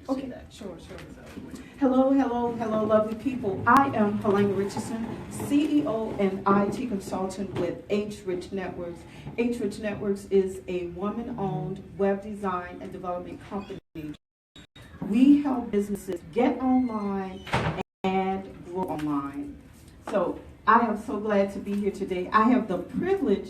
Okay, say that. sure. So, Hello, lovely people. I am Helena Richardson, CEO and IT consultant with HRichnetworks. HRichnetworks is a woman-owned web design and development company. We help businesses get online and grow online. So I am so glad to be here today. I have the privilege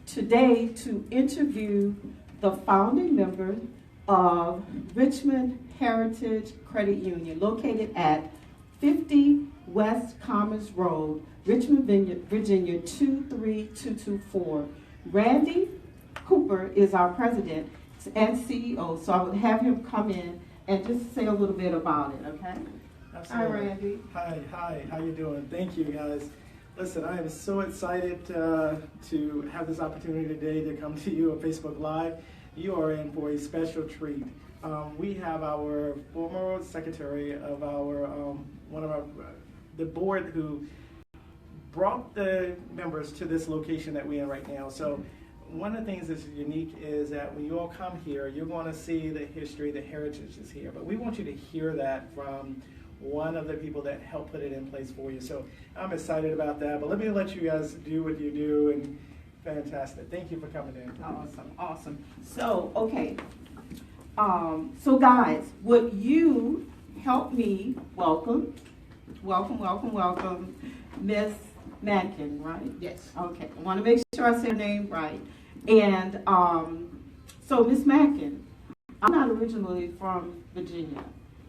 today to interview the founding member of Richmond Heritage Credit Union, located at 50 West Commerce Road, Richmond, Virginia 23224. Randy Cooper is our president and CEO, so I would have him come in and just say a little bit about it, okay? absolutely. Hi, Randy. Hi, how you doing? Thank you, guys. Listen, I am so excited to have this opportunity today to come to you on Facebook Live. You are in for a special treat. We have our former secretary of our the board who brought the members to this location that we're in right now. So one of the things that's unique is that when you all come here, you're going to see the history, the heritage is here. But we want you to hear that from one of the people that helped put it in place for you. So I'm excited about that. But let me let you guys do what you do, and fantastic. Thank you for coming in. Awesome. So, okay. So guys, would you help me welcome Miss Mankin, right? Yes. Okay. I want to make sure I say her name right. And so Miss Mankin, I'm not originally from Virginia.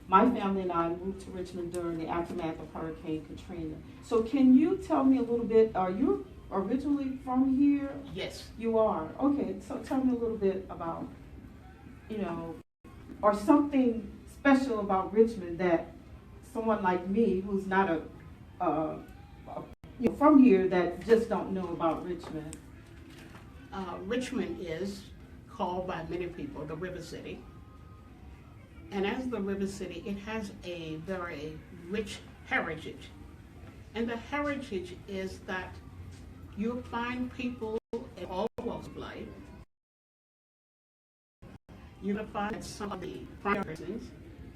My family and I moved to Richmond during the aftermath of Hurricane Katrina. So can you tell me a little bit, are you originally from here? Yes. You are? Okay, so tell me a little bit about, or something special about Richmond that someone like me, who's not from here, that just don't know about Richmond. Richmond is called by many people the River City. And as the River City, it has a very rich heritage. And the heritage is that you'll find people in all walks of life. You're going to find some of the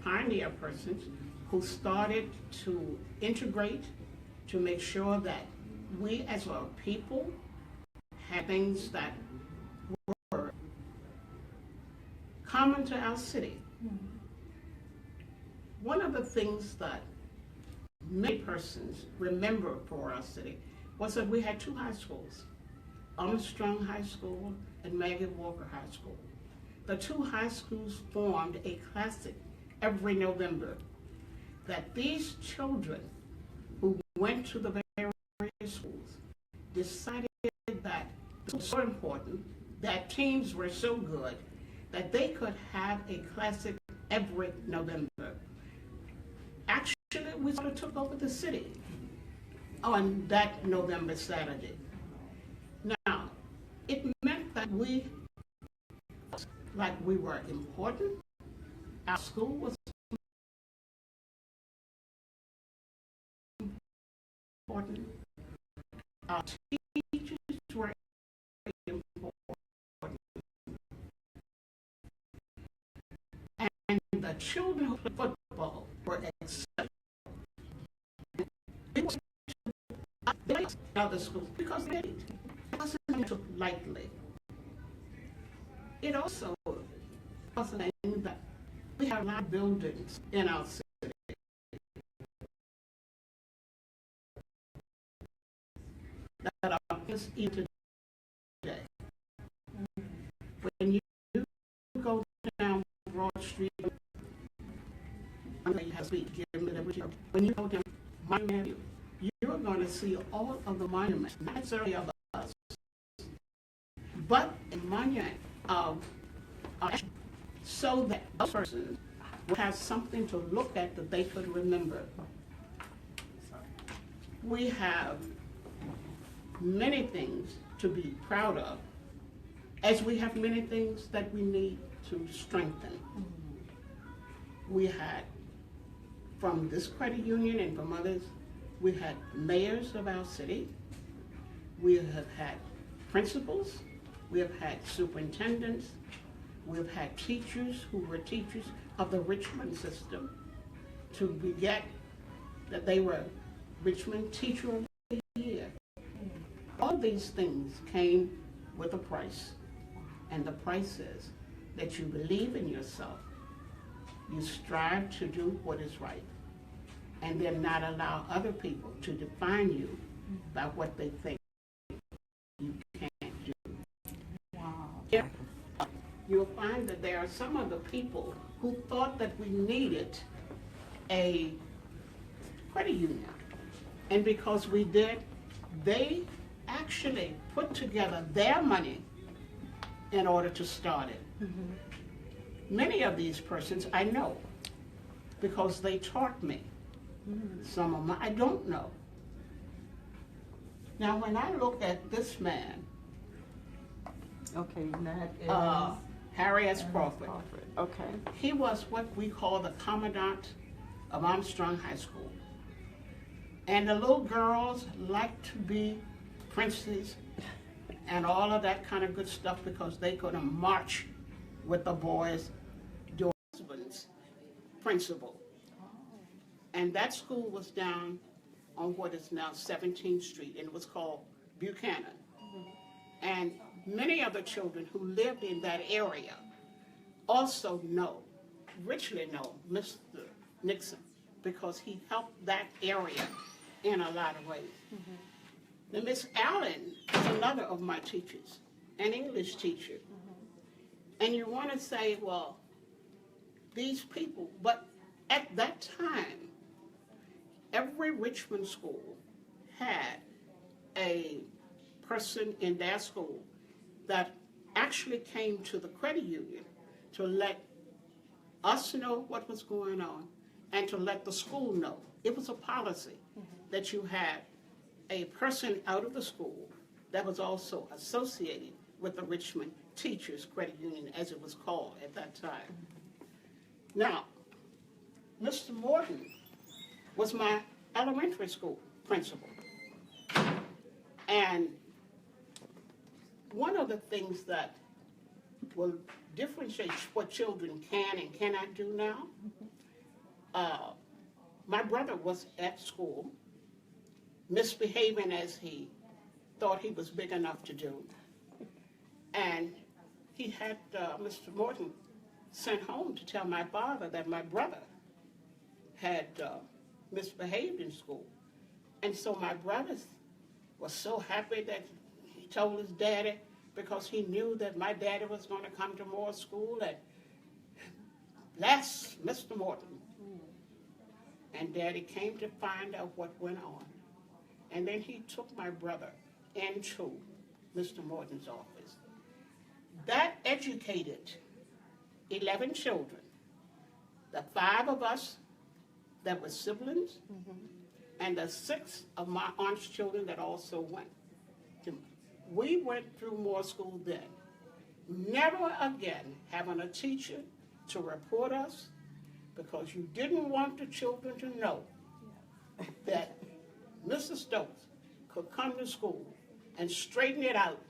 pioneer persons who started to integrate to make sure that we as a people had things that were common to our city. One of the things that many persons remember for our city was that we had two high schools, Armstrong High School and Maggie Walker High School. The two high schools formed a classic every November that these children who went to the various schools decided that it was so important, that teams were so good, that they could have a classic every November. Actually, we sort of took over the city on that November Saturday. Now, it meant that we were important. Our school was important. Our teachers were important. And the children who played football were exceptional. They went to other schools because it wasn't took lightly. It also was a thing that we have a lot of buildings in our city that are just even today. When you go down Broad Street, when you go down Monument, you're going to see all of the monuments, not necessarily of us, but a monument of so that those persons will have something to look at that they could remember. We have many things to be proud of, as we have many things that we need to strengthen. We had, from this credit union and from others, we had mayors of our city, we have had principals, we have had superintendents, We've had teachers who were teachers of the Richmond system to beget that they were Richmond Teacher of the Year. All these things came with a price. And the price is that you believe in yourself, you strive to do what is right, and then not allow other people to define you by what they think you can't do. Wow. Yeah. You'll find that there are some of the people who thought that we needed a credit union. And because we did, they actually put together their money in order to start it. Mm-hmm. Many of these persons I know because they taught me. Mm-hmm. Some of them I don't know. Now when I look at this man, Okay, and that is Harry S. Crawford, Okay. he was what we call the commandant of Armstrong High School. And the little girls liked to be princes and all of that kind of good stuff because they could march with the boys during husband's principal. And that school was down on what is now 17th Street, and it was called Buchanan. And many of the children who lived in that area also richly know Mr. Nixon, because he helped that area in a lot of ways. Mm-hmm. Now, Miss Allen is another of my teachers, an English teacher. Mm-hmm. And you want to say, well, these people, but at that time, every Richmond school had a person in their school that actually came to the credit union to let us know what was going on and to let the school know. It was a policy that you had a person out of the school that was also associated with the Richmond Teachers Credit Union, as it was called at that time. Now, Mr. Morton was my elementary school principal. And one of the things that will differentiate what children can and cannot do now, my brother was at school misbehaving as he thought he was big enough to do. And he had Mr. Morton sent home to tell my father that my brother had misbehaved in school. And so my brother was so happy that he told his daddy, because he knew that my daddy was going to come to more school and bless Mr. Morton. And Daddy came to find out what went on. And then he took my brother into Mr. Morton's office. That educated 11 children. The 5 of us that were siblings, and the 6 of my aunt's children that also went. We went through more school then. Never again having a teacher to report us, because you didn't want the children to know that Mrs. Stokes could come to school and straighten it out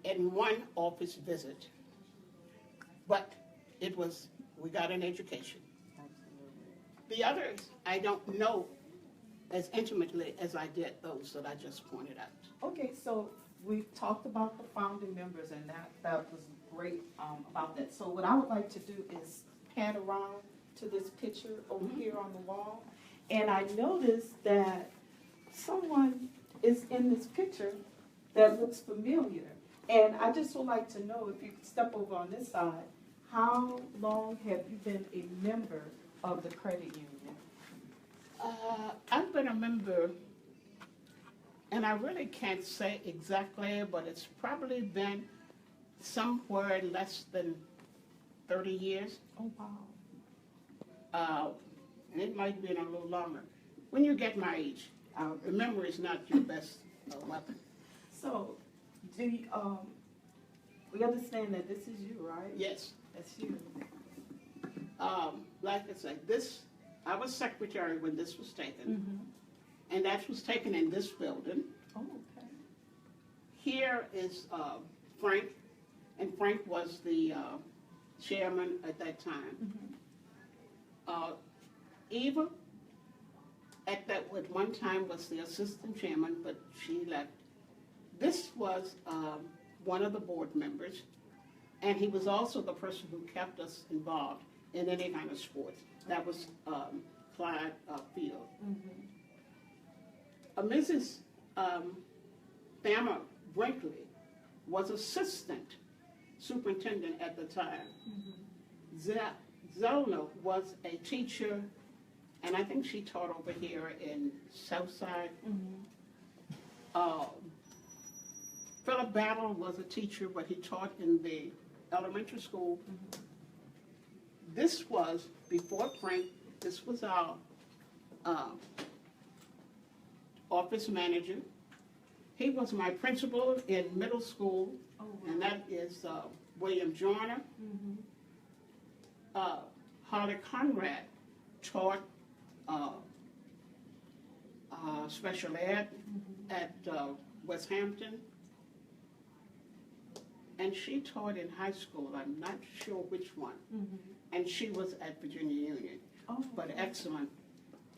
in one office visit. But we got an education. The others, I don't know as intimately as I did those that I just pointed out. Okay, so we've talked about the founding members, and that was great about that. So what I would like to do is pan around to this picture over here on the wall. And I noticed that someone is in this picture that looks familiar. And I just would like to know, if you could step over on this side, how long have you been a member of the credit union? I've been a member, and I really can't say exactly, but it's probably been somewhere less than 30 years. Oh, wow. And it might be a little longer. When you get my age, memory is not your best weapon. So, we understand that this is you, right? Yes. That's you. Like I said, I was secretary when this was taken, and that was taken in this building. Oh, okay. Here is Frank, and Frank was the chairman at that time. Eva, at one time was the assistant chairman, but she left. This was one of the board members, and he was also the person who kept us involved in any kind of sports. That was Clyde Field. Mrs. Thamma Brinkley was assistant superintendent at the time. Zelna was a teacher, and I think she taught over here in Southside. Philip Battle was a teacher, but he taught in the elementary school. This was before Frank. This was our office manager. He was my principal in middle school, and that is William Joyner. Holly Conrad taught special ed at West Hampton, and she taught in high school. I'm not sure which one, and she was at Virginia Union, but excellent.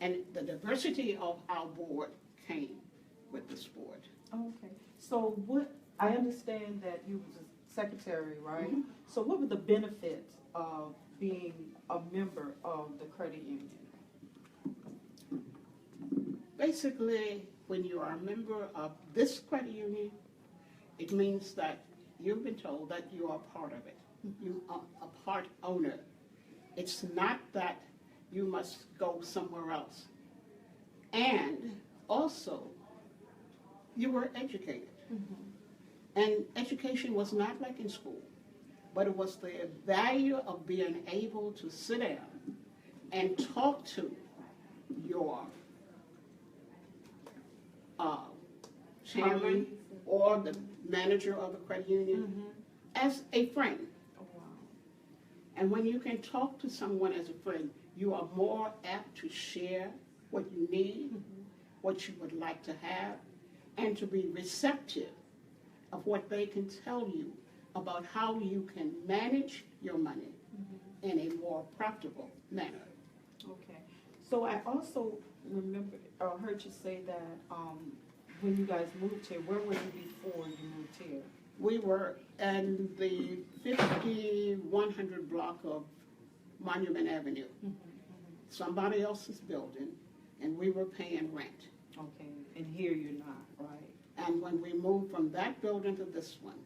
And the diversity of our board came with this board. Okay, so I understand that you was a secretary, right? So what were the benefits of being a member of the credit union? Basically, when you are a member of this credit union, it means that you've been told that you are part of it. You are a part owner. It's not that you must go somewhere else. And also, you were educated. And education was not like in school, but it was the value of being able to sit down and talk to your chairman or the manager of the credit union as a friend. And when you can talk to someone as a friend, you are more apt to share what you need, what you would like to have, and to be receptive of what they can tell you about how you can manage your money in a more profitable manner. Okay. So I also remember, heard you say that when you guys moved here, where were you before you moved here? We were in the 5100 block of Monument Avenue. Somebody else's building, and we were paying rent. Okay, and here you're not, right? And when we moved from that building to this one,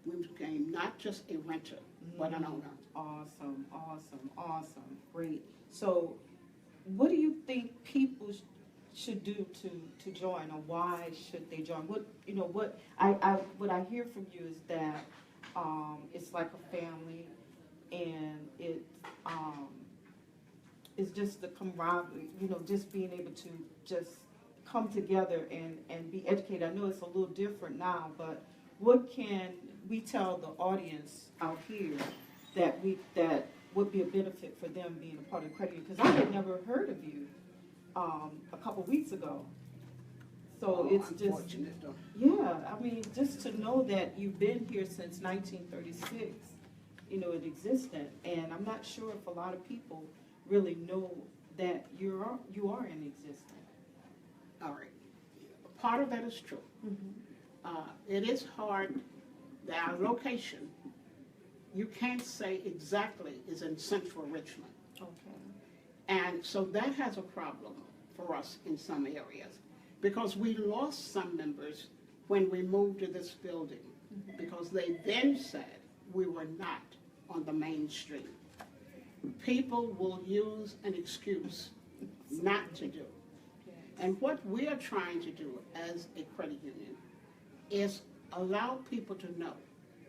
we became not just a renter, but an owner. Awesome, awesome, awesome, great. So what do you think people should do to join, or why should they join? What I hear from you is that it's like a family, and it's just the camaraderie, just being able to just come together and be educated. I know it's a little different now, but what can we tell the audience out here that would be a benefit for them being a part of the credit union? Because I had never heard of you a couple weeks ago. So it's just, yeah, I mean, just to know that you've been here since 1936, it existed, and I'm not sure if a lot of people really know that you are in existence. All right. Part of that is true. It is hard. Our location, you can't say exactly, is in central Richmond. Okay. And so that has a problem for us in some areas, because we lost some members when we moved to this building, because they then said we were not on the main street. People will use an excuse not to do. And what we are trying to do as a credit union is allow people to know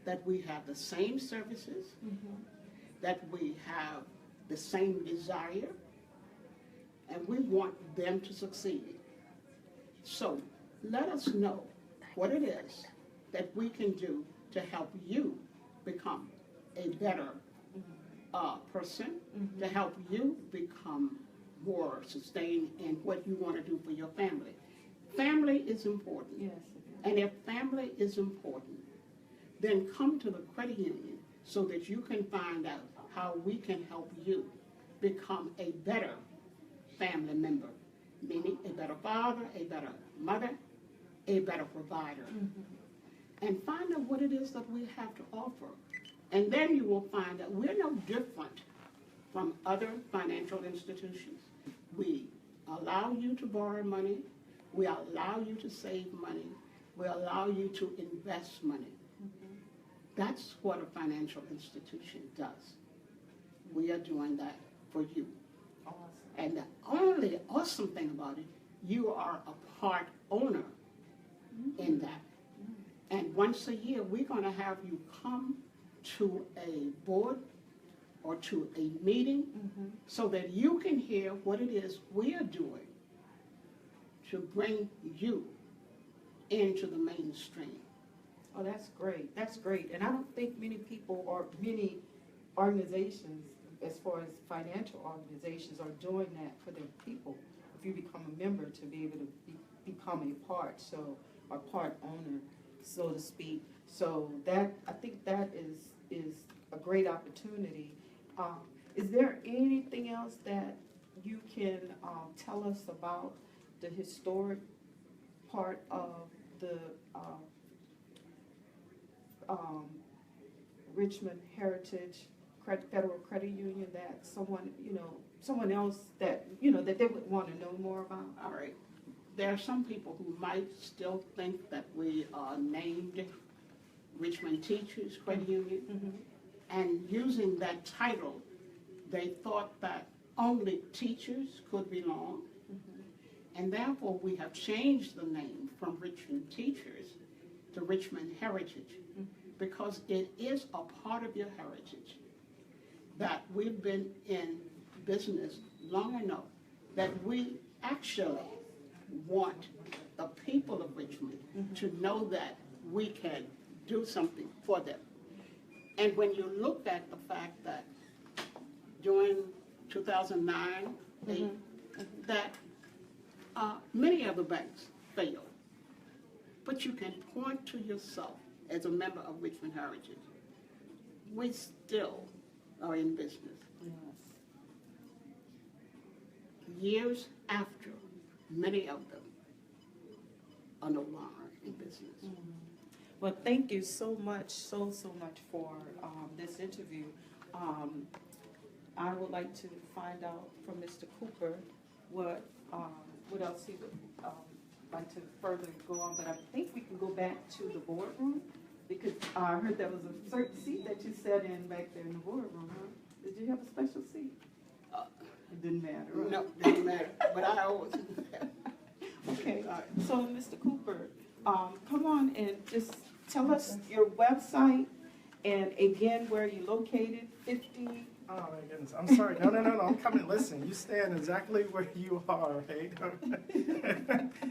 that we have the same services, that we have the same desire, and we want them to succeed. So let us know what it is that we can do to help you become a better person, to help you become more sustained in what you want to do for your family. Family is important. Yes. And if family is important, then come to the credit union so that you can find out how we can help you become a better family member, meaning a better father, a better mother, a better provider. And find out what it is that we have to offer. And then you will find that we're no different from other financial institutions. We allow you to borrow money, we allow you to save money, we allow you to invest money. That's what a financial institution does. We are doing that for you. Awesome. And the only awesome thing about it, you are a part owner in that. And once a year, we're going to have you come to a board or to a meeting so that you can hear what it is we are doing to bring you into the mainstream. Oh, that's great. That's great. And I don't think many people or many organizations, as far as financial organizations, are doing that for their people. If you become a member, to be able to become a part, so, or part owner, so to speak. So that, I think that is a great opportunity. Is there anything else that you can tell us about the historic part of the Richmond Heritage Federal Credit Union that someone else that, that they would want to know more about? All right. There are some people who might still think that we are named Richmond Teachers Credit Union. And using that title, they thought that only teachers could belong. And therefore, we have changed the name from Richmond Teachers to Richmond Heritage, because it is a part of your heritage that we've been in business long enough that we actually want the people of Richmond to know that we can do something for them. And when you look at the fact that during 2009, that many other banks failed, but you can point to yourself as a member of Richmond Heritage. We still are in business. Years after, many of them are no longer in business. Well, thank you so much, so much for this interview. I would like to find out from Mr. Cooper what else he would like to further go on, but I think we can go back to the boardroom, because I heard there was a certain seat that you sat in back there in the boardroom, huh? Did you have a special seat? It didn't matter, right? No, it didn't matter, but I always Okay, so Mr. Cooper, come on and just tell us your website, and again, where you're located, 50. Oh my goodness, I'm sorry. No, I'm coming. Listen, you stand exactly where you are, right?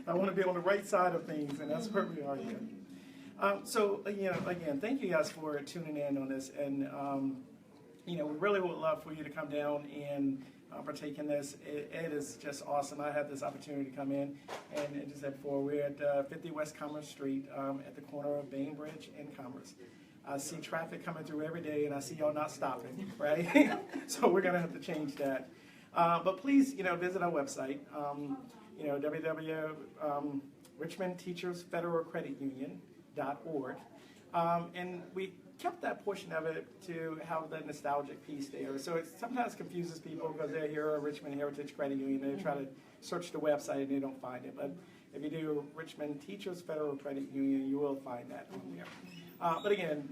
I want to be on the right side of things, and that's where we are here. So, again, thank you guys for tuning in on this, and, we really would love for you to come down and partake in this. It is just awesome. I had this opportunity to come in, and as I said before, we're at 50 West Commerce Street at the corner of Bainbridge and Commerce. I see traffic coming through every day, and I see y'all not stopping, right? So we're going to have to change that. But please, visit our website, www.richmondteachersfederalcreditunion.org. And we kept that portion of it to have the nostalgic piece there. So it sometimes confuses people because they hear a Richmond Heritage Credit Union, they try to search the website and they don't find it. But if you do Richmond Teachers Federal Credit Union, you will find that on there. But again,